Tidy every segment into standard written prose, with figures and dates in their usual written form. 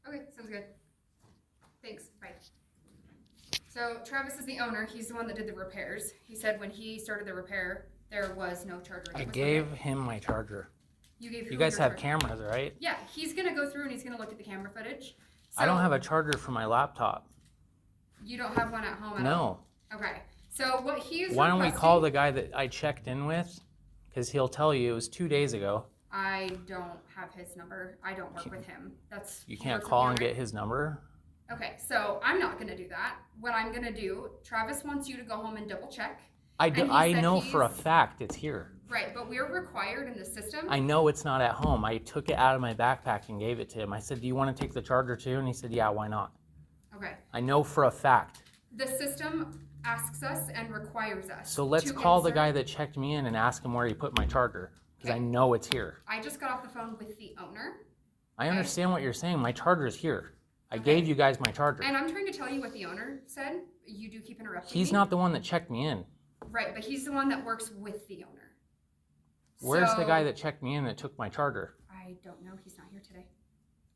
Okay, sounds good. Thanks, bye. So Travis is the owner. He's the one that did the repairs. He said when he started the repair, there was no charger. I gave him my charger. You gave. You guys have cameras, right? Yeah, he's gonna go through and he's gonna look at the camera footage. So I don't have a charger for my laptop. You don't have one at home at No. all? Okay. So what he's Why don't we call the guy that I checked in with? Because he'll tell you it was 2 days ago. I don't have his number. I don't work with him. That's You can't call and get his number? Okay, so I'm not gonna do that. What I'm gonna do, Travis wants you to go home and double check. I know for a fact it's here. Right, but we're required in the system. I know it's not at home. I took it out of my backpack and gave it to him. I said, do you want to take the charger too? And he said, yeah, why not? Okay. I know for a fact. The system asks us and requires us. So let's call the guy that checked me in and ask him where he put my charger. Because I know it's here. I just got off the phone with the owner. I understand what you're saying. My charger is here. I gave you guys my charger. And I'm trying to tell you what the owner said. You do keep interrupting me. He's not the one that checked me in. Right, but he's the one that works with the owner. Where's the guy that checked me in that took my charger? I don't know. He's not here today.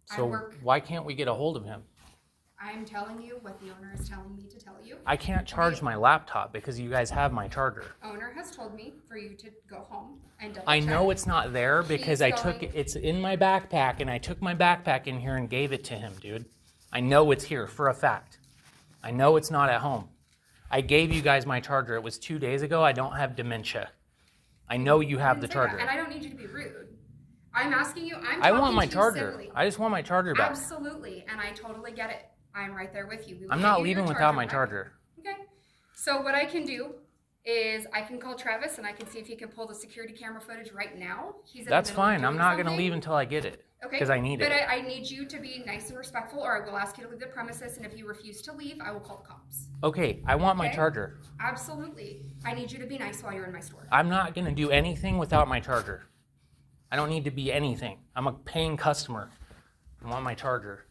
So why can't we get a hold of him? I'm telling you what the owner is telling me to tell you. I can't charge my laptop because you guys have my charger. Owner has told me for you to go home and double I check. know it's not there because it's in my backpack and I took my backpack in here and gave it to him, dude. I know it's here for a fact. I know it's not at home. I gave you guys my charger. It was 2 days ago. I don't have dementia. I know you have the charger. And I don't need you to be rude. I'm asking you. I want my charger. Civilly. I just want my charger back. Absolutely, and I totally get it. I'm right there with you. I'm not leaving without my charger. Okay. So what I can do is I can call Travis and I can see if he can pull the security camera footage right now. That's fine. I'm not going to leave until I get it. Okay. Because I need it. But I need you to be nice and respectful, or I will ask you to leave the premises. And if you refuse to leave, I will call the cops. Okay. I want my charger. Absolutely. I need you to be nice while you're in my store. I'm not going to do anything without my charger. I don't need to be anything. I'm a paying customer. I want my charger.